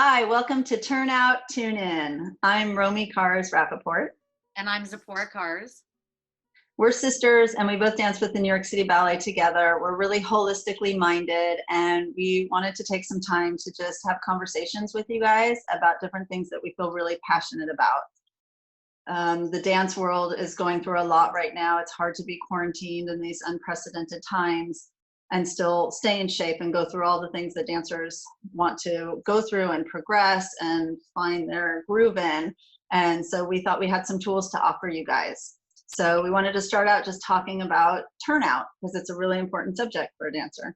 Hi, welcome to Turnout Tune In. I'm Romy Rappaport. And I'm Zippora Cars. We're sisters and we both dance with the New York City Ballet together. We're really holistically minded and we wanted to take some time to just have conversations with you guys about different things that we feel really passionate about. The dance world is going through a lot right now. It's hard to be quarantined in these unprecedented times and still stay in shape and go through all the things that dancers want to go through and progress and find their groove in. And so we thought we had some tools to offer you guys. So we wanted to start out just talking about turnout because it's a really important subject for a dancer.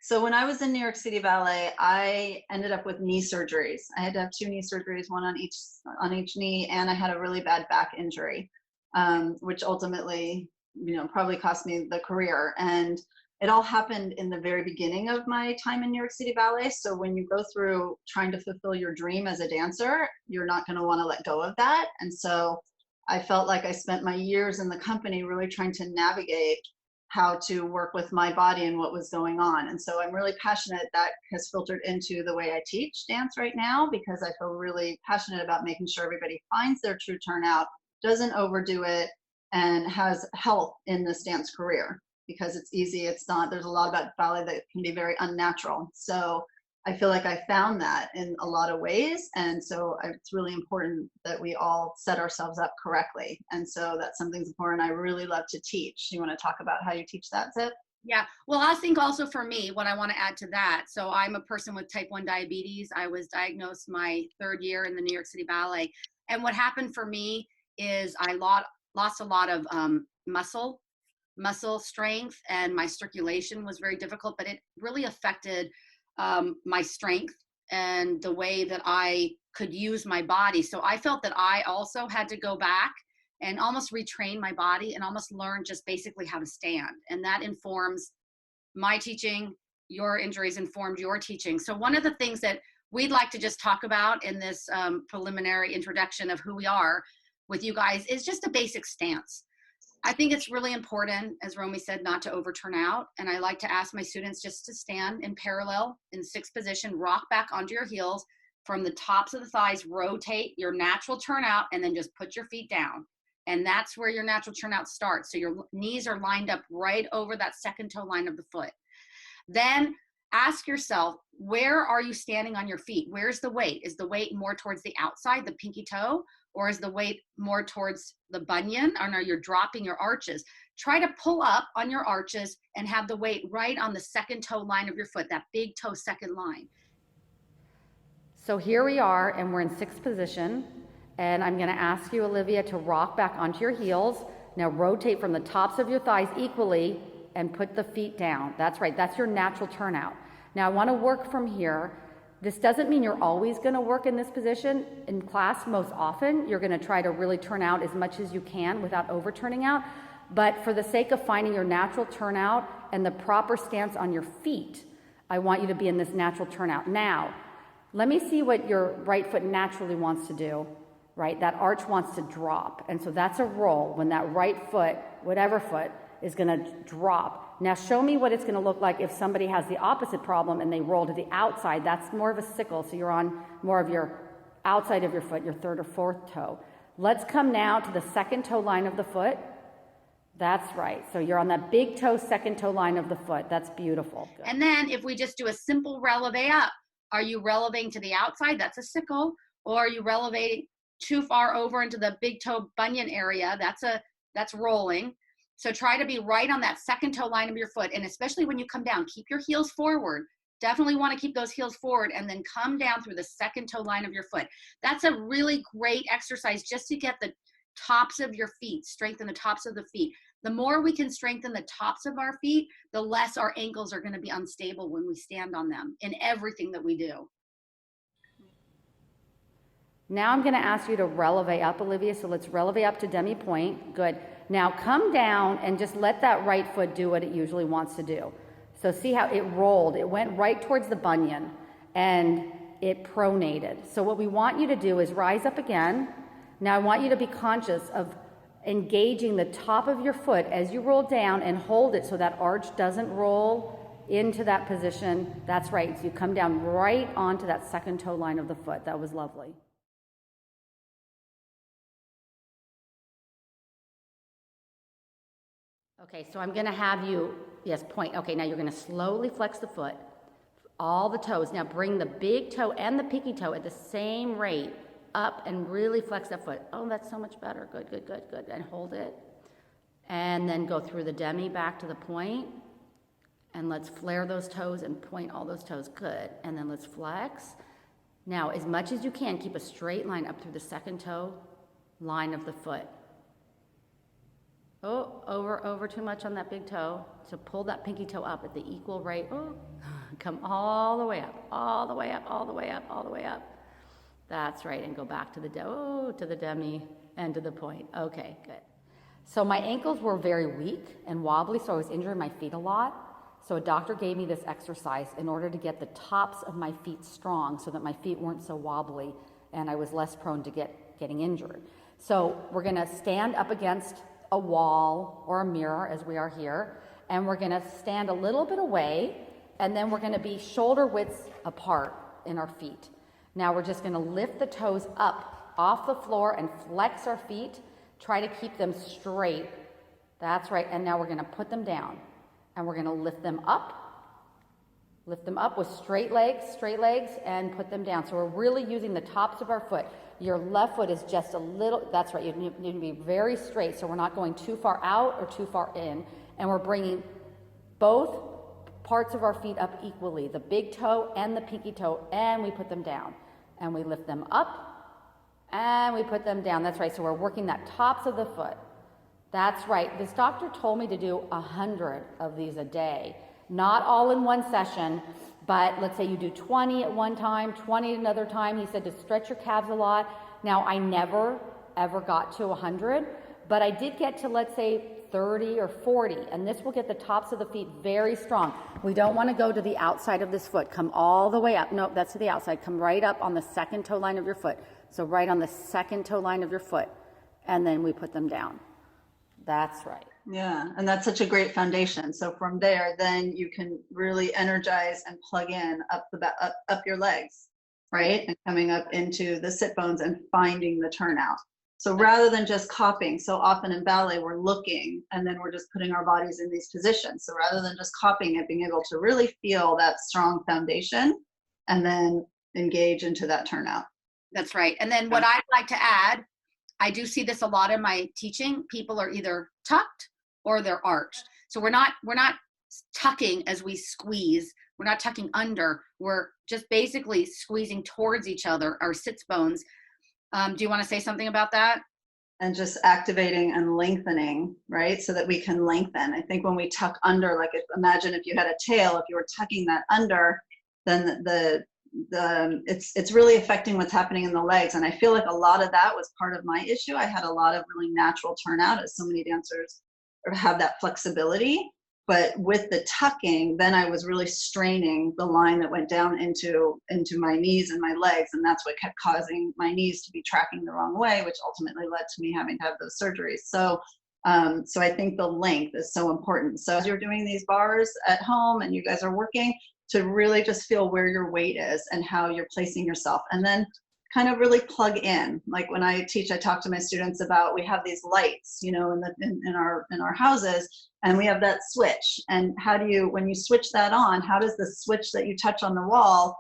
So when I was in New York City Ballet, I ended up with knee surgeries. I had to have 2 knee surgeries, one on each knee, and I had a really bad back injury, which ultimately, probably cost me the career. And it all happened in the very beginning of my time in New York City Ballet. So when you go through trying to fulfill your dream as a dancer, you're not going to want to let go of that. And so I felt like I spent my years in the company really trying to navigate how to work with my body and what was going on. And so I'm really passionate. That has filtered into the way I teach dance right now, because I feel really passionate about making sure everybody finds their true turnout, doesn't overdo it, and has health in this dance career. Because it's easy, there's a lot about ballet that can be very unnatural. So I feel like I found that in a lot of ways. And so it's really important that we all set ourselves up correctly. And so that's something important I really love to teach. You want to talk about how you teach that, Zip? Yeah, well, I think also for me, what I want to add to that, so I'm a person with type 1 diabetes. I was diagnosed my 3rd year in the New York City Ballet. And what happened for me is I lost a lot of muscle strength, and my circulation was very difficult, but it really affected my strength and the way that I could use my body. So I felt that I also had to go back and almost retrain my body and almost learn just basically how to stand. And that informs my teaching. Your injuries informed your teaching. So one of the things that we'd like to just talk about in this preliminary introduction of who we are with you guys is just a basic stance. I think it's really important, as Romy said, not to overturn out. And I like to ask my students just to stand in parallel in 6th position, rock back onto your heels from the tops of the thighs, rotate your natural turnout, and then just put your feet down. And that's where your natural turnout starts. So your knees are lined up right over that second toe line of the foot. Then ask yourself, where are you standing on your feet? Where's the weight? Is the weight more towards the outside, the pinky toe? Or is the weight more towards the bunion? Or no, you're dropping your arches. Try to pull up on your arches and have the weight right on the second toe line of your foot, that big toe second line. So here we are, and we're in 6th position. And I'm gonna ask you, Olivia, to rock back onto your heels. Now rotate from the tops of your thighs equally and put the feet down. That's right, that's your natural turnout. Now I wanna work from here. This doesn't mean you're always gonna work in this position. In class, most often, you're gonna try to really turn out as much as you can without overturning out. But for the sake of finding your natural turnout and the proper stance on your feet, I want you to be in this natural turnout. Now, let me see what your right foot naturally wants to do, right? That arch wants to drop. And so that's a roll when that right foot, whatever foot, is gonna drop. Now show me what it's gonna look like if somebody has the opposite problem and they roll to the outside. That's more of a sickle, so you're on more of your outside of your foot, your 3rd or 4th toe. Let's come now to the second toe line of the foot. That's right, so you're on that big toe, second toe line of the foot. That's beautiful. Good. And then if we just do a simple releve up, are you relevating to the outside? That's a sickle. Or are you relevating too far over into the big toe bunion area? That's rolling. So try to be right on that second toe line of your foot. And especially when you come down, keep your heels forward. Definitely want to keep those heels forward and then come down through the second toe line of your foot. That's a really great exercise just to get the tops of your feet, strengthen the tops of the feet. The more we can strengthen the tops of our feet, the less our ankles are going to be unstable when we stand on them in everything that we do. Now I'm going to ask you to releve up, Olivia. So let's releve up to demi-point. Good. Now come down and just let that right foot do what it usually wants to do. So see how it rolled. It went right towards the bunion and it pronated. So what we want you to do is rise up again. Now I want you to be conscious of engaging the top of your foot as you roll down and hold it so that arch doesn't roll into that position. That's right. So you come down right onto that second toe line of the foot. That was lovely. Okay, so I'm going to have you, yes, point. Okay, now you're going to slowly flex the foot, all the toes. Now bring the big toe and the pinky toe at the same rate up and really flex that foot. Oh, that's so much better. Good, good, good, good. And hold it. And then go through the demi back to the point. And let's flare those toes and point all those toes. Good. And then let's flex. Now, as much as you can, keep a straight line up through the second toe line of the foot. Oh, over too much on that big toe. So pull that pinky toe up at the equal rate. Oh, come all the way up, all the way up, all the way up, all the way up. That's right, and go back to the to the demi and to the point. Okay, good. So my ankles were very weak and wobbly, so I was injuring my feet a lot. So a doctor gave me this exercise in order to get the tops of my feet strong so that my feet weren't so wobbly and I was less prone to getting injured. So we're gonna stand up against a wall or a mirror as we are here, and we're gonna stand a little bit away, and then we're gonna be shoulder widths apart in our feet. Now we're just gonna lift the toes up off the floor and flex our feet. Try to keep them straight. That's right, and now we're gonna put them down, and we're gonna lift them up with straight legs, and put them down. So we're really using the tops of our foot. Your left foot is just a little, that's right, you need to be very straight, so we're not going too far out or too far in. And we're bringing both parts of our feet up equally, the big toe and the pinky toe, and we put them down. And we lift them up, and we put them down. That's right, so we're working that tops of the foot. That's right, this doctor told me to do 100 of these a day. Not all in one session, but let's say you do 20 at one time, 20 at another time. He said to stretch your calves a lot. Now, I never, ever got to 100, but I did get to, let's say, 30 or 40, and this will get the tops of the feet very strong. We don't want to go to the outside of this foot. Come all the way up. No, that's to the outside. Come right up on the second toe line of your foot. So right on the second toe line of your foot, and then we put them down. That's right. Yeah, and that's such a great foundation. So from there, then you can really energize and plug in up your legs, right? And coming up into the sit bones and finding the turnout. So rather than just copying, so often in ballet we're looking and then we're just putting our bodies in these positions. So rather than just copying it, being able to really feel that strong foundation and then engage into that turnout. That's right. And then what I'd like to add, I do see this a lot in my teaching. People are either tucked or they're arched. So we're not tucking as we squeeze. We're not tucking under. We're just basically squeezing towards each other, our sits bones. Do you want to say something about that? And just activating and lengthening, right? So that we can lengthen. I think when we tuck under, like imagine if you had a tail, if you were tucking that under, then it's really affecting what's happening in the legs. And I feel like a lot of that was part of my issue. I had a lot of really natural turnout, as so many dancers have that flexibility. But with the tucking, then I was really straining the line that went down into my knees and my legs. And that's what kept causing my knees to be tracking the wrong way, which ultimately led to me having to have those surgeries. So I think the length is so important. So as you're doing these bars at home and you guys are working, to really just feel where your weight is and how you're placing yourself. And then kind of really plug in. Like when I teach, I talk to my students about, we have these lights, you know, in our houses, and we have that switch. And how do you, when you switch that on, how does the switch that you touch on the wall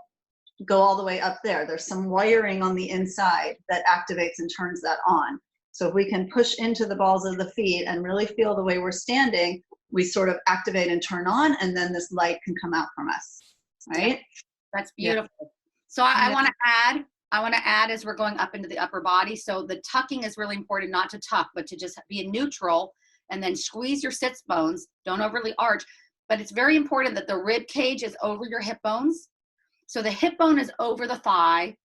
go all the way up there? There's some wiring on the inside that activates and turns that on. So if we can push into the balls of the feet and really feel the way we're standing, we sort of activate and turn on, and then this light can come out from us, right? That's beautiful. Yeah. So I want to add as we're going up into the upper body. So the tucking is really important, not to tuck, but to just be in neutral and then squeeze your sits bones. Don't overly arch, but it's very important that the rib cage is over your hip bones. So the hip bone is over the thigh,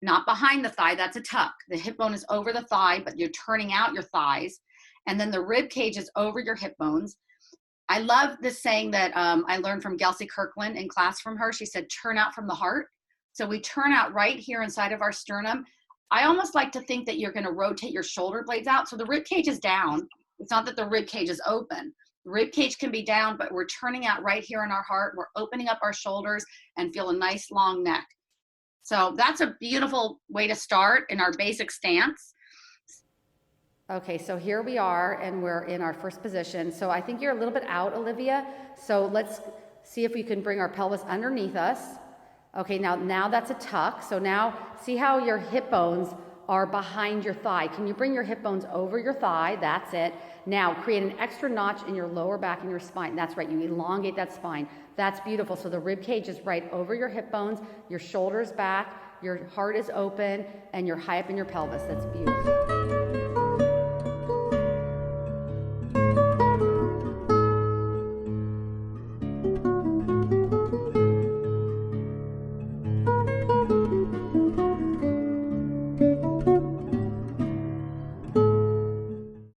not behind the thigh. That's a tuck. The hip bone is over the thigh, but you're turning out your thighs. And then the rib cage is over your hip bones. I love this saying that I learned from Gelsey Kirkland in class from her. She said, turn out from the heart. So we turn out right here inside of our sternum. I almost like to think that you're going to rotate your shoulder blades out. So the rib cage is down. It's not that the rib cage is open, rib cage can be down, but we're turning out right here in our heart. We're opening up our shoulders and feel a nice long neck. So that's a beautiful way to start in our basic stance. Okay, so here we are, and we're in our first position. So I think you're a little bit out, Olivia. So let's see if we can bring our pelvis underneath us. Okay, now that's a tuck. So now see how your hip bones are behind your thigh. Can you bring your hip bones over your thigh? That's it. Now create an extra notch in your lower back and your spine. That's right, you elongate that spine. That's beautiful. So the rib cage is right over your hip bones, your shoulders back, your heart is open, and you're high up in your pelvis. That's beautiful.